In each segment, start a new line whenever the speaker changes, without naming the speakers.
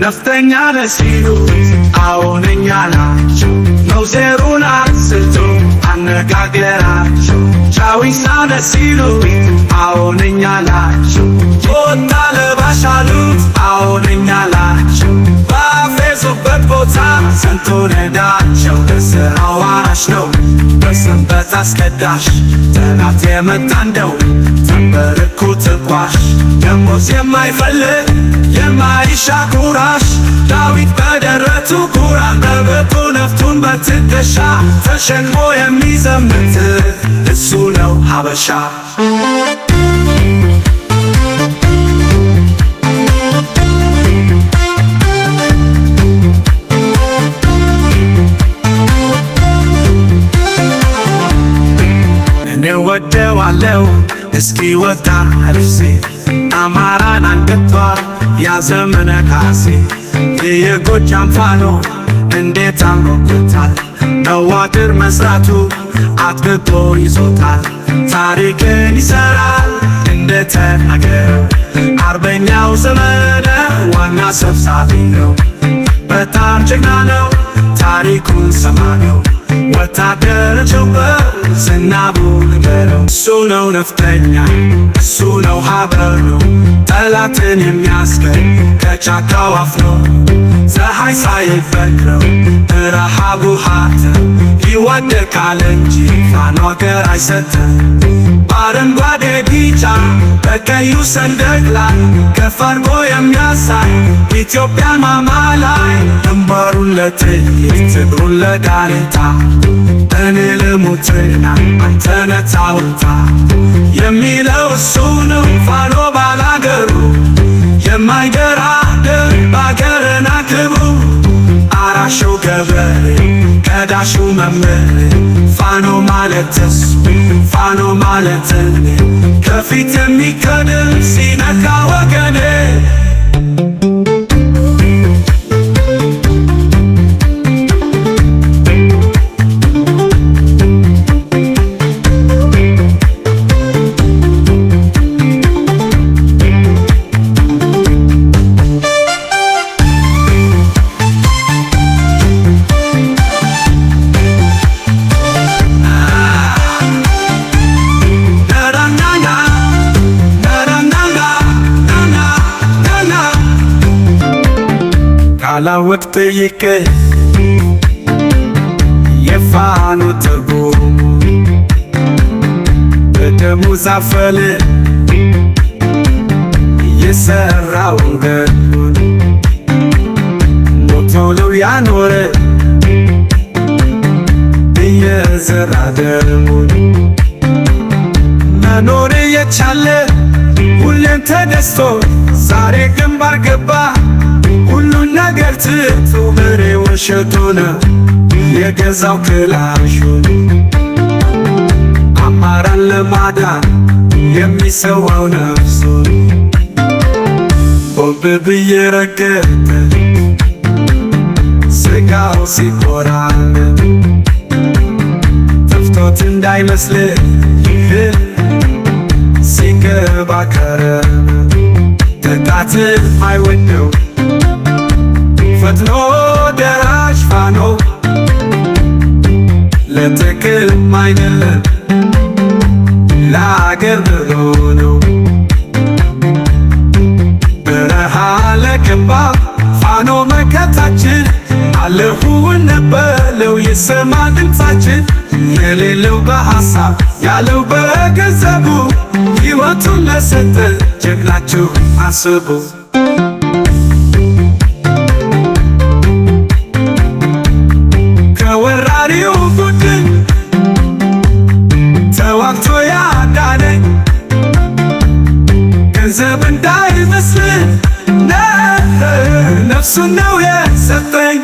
ነፍጠኛ ነህ ሲሉ አዎን እኛ ናቸው። መውዜሩን አንስቶ አነጋገራቸው ጫዊሳ ነህ ሲሉ አዎን እኛ ናቸው። ቱታ ለባሽ አሉት አዎን እኛ ናቸው። ባፌዙበት ቦታ ሰንቶ ነዳቸው። ለሥራው አራሽ ነው በሰንበት አስቀዳሽ። ጠላት የመጣ እንደው ተንበርኩ ተኳሽ። ደሞዝ የማይፈልግ የማይሻ ኩራሽ። ዳዊት በደረቱ ኩራን በብርቱ ነፍጡን በትከሻ ተሸክሞ የሚዘምት እሱ ነው ሀበሻ። እኔ ወደዋለው እስኪ ወጣ ልብሴ አማራን አንገቷል ያዘመነ ካሴ። የጎጃም ፋኖ እንዴት አምሮበታል። መዋቅር መስራቱ አጥብቆ ይዞታል። ታሪክን ይሰራል እንደተናገረው። አርበኛው ዘመነ ዋና ሰብሳቢ ነው። በጣም ጀግና ነው ታሪኩን ሰማ ነው። ወታደር ጀንበር ዝናቡ ንገረው። እሱ ነው ነፍጠኛ እሱ ነው ሀበሩ። ጠላትን የሚያስገኝ ከጫካው አፍኖ ፀሐይ ሳይበግረው ረሃቡ ሀተም ይወደቃል እንጂ ፋኖ አገር አይሰጥም። በአረንጓዴ ቢጫ በቀዩ ሰንደቅ ላይ ከፍ አድርጎ የሚያሳይ ኢትዮጵያን ማማ ላይ ግንባሩን ለጥይት እግሩን ለጋሬጣ እኔ ልሙትና አንተ ነህ ታውታ የሚለው እሱ ነው ፋኖ ባላገሩ። የማይደራደር በአገርና ክብሩ። አራሹ ገበሬ ቀዳሹ መምህር ፋኖ ማለት ተሱ ፋኖ ማለት እኔ ከፊት የሚቀድም ሲነካ ወገኔ። ካላወቅ ጠይቅ የፋኖ ትርጉም በደሙ ዛፈለ የሰራውን ገድሉን ሞቶ ነው ያኖረ እየዘራ ደሙን። መኖር የቻለ ሁሌም ተደስቶ ዛሬ ግንባር ገባ ሁሉን ነገር ትቶ በሬውን ሸጦ ነው የገዛው ክላሹን። አማራን ለማዳን የሚሰዋው ነፍሱን ቦምብ እየረገጠ ስጋው ሲቆራረጥ ጠፍቶት እንዳይመስልህ ሲገባ ከረመ። ጥቃትን አይወደው ፈጥኖ ደራሽ ፋኖ ለጥቅም አይደለም ለአገር ብሎ ነው። በረሃ ለገባ ፋኖ መከታችን አለሁን ነበለው የሰማ ድምፃችን። የሌለው በሐሳብ ያለው በገንዘቡ ሕይወቱን ለሰጠ ጀግናችሁ አስቡ። ከወራሪው ቡድን ተዋግቶ ያዳነኝ ገንዘብ እንዳይመስል ነፍሱን ነው የሰጠኝ።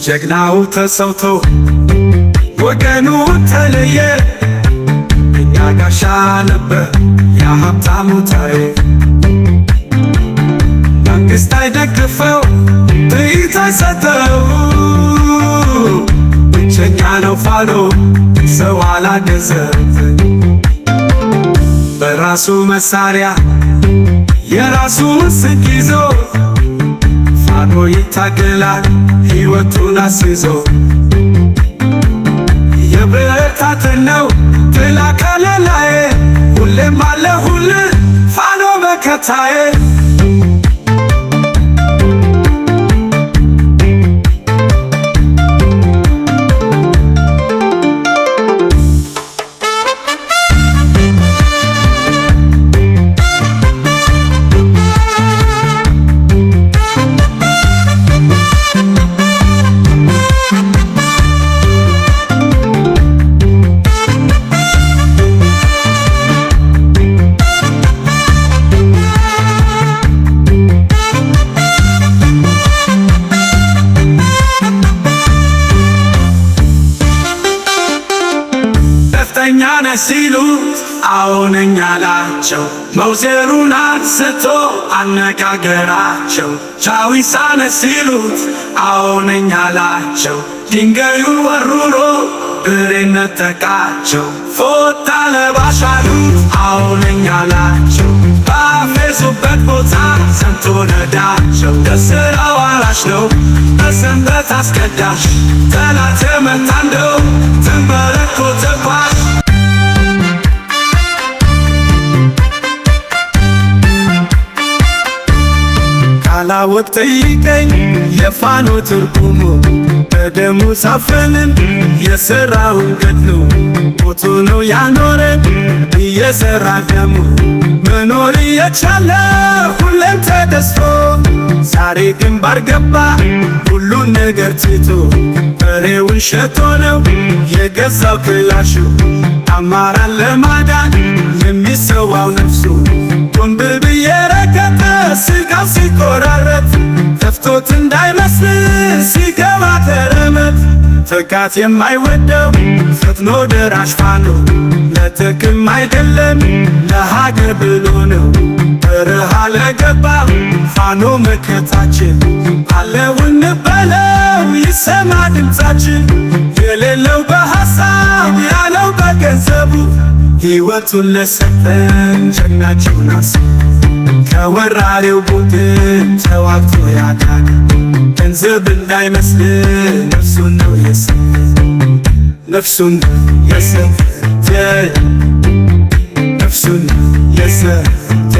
ጀግናው ተሰውቶ ወገኑ ተለየ። እኛ ጋሻ ነበር ያ ሀብታሙ ታዬ። መንግሥት አይደግፈው ጥይት አይሰጠው። ብቸኛ ነው ፋኖ ሰው አላገዘም። በራሱ መሳሪያ የራሱን ስንቅ ይዞ ፋኖ ይታገላል ሕይወቱን አስይዞ። የብረታትን ነው ጥላ ከለላዬ ሁሌም አለሁልህ ፋኖ መከታዬ። ነፍጠኛ ነህ ሲሉት አዎ ነኝ አላቸው። መውዜሩን አንስቶ አነጋገራቸው። ጃዊሳ ነህ ሲሉት አዎ ነኝ አላቸው። ድንጋዩን ወርውሮ ብሬን ነጠቃቸው። ፎጣ ለባሽ አሉት አዎ ነኝ አላቸው። ባፌዙበት ቦታ ሰምቶ ነዳቸው። ለሥራው አራሽ ነው በሰንበት አስቀዳሽ። ጠላት የመታ እንደው ትንበረኮተባሽ። ካላወቅ ጠይቀኝ የፋኖ ትርጉሙ በደሙ ሳፈንን የሠራውን ገድሉ ሞቶ ነው ያኖረን እየሠራ ደሙ መኖር እየቻለ ሁሌም ተደስቶ። ዛሬ ግንባር ገባ ሁሉን ነገር ትቶ በሬውን ሸጦ ነው የገዛው ክላሹ። አማራን ለማዳን የሚሰዋው ነፍሱ ጎንብብ እየረገጠ ስጋው ሲቆራረጥ ተፍቶት እንዳይመስል ሲገባ ተረመት። ፍቃት የማይወደው ፈጥኖ ደራሽ ፋኖ ለጥቅም አይደለም ለሀገር ብሎ ነው። በረሃ ለገባ ፋኖ መከታችን አለው እንበለው ይሰማ ድምፃችን። የሌለው በሐሳብ ያለው በገንዘቡ ሕይወቱን ለሰጠን ጀግናችን አስብ። ከወራሪው ቡድን ተዋግቶ ያዳነ ገንዘብ እንዳይመስል ነፍሱን ነው የሰጠ ነፍሱን የሰጠ ነፍሱን የሰጠ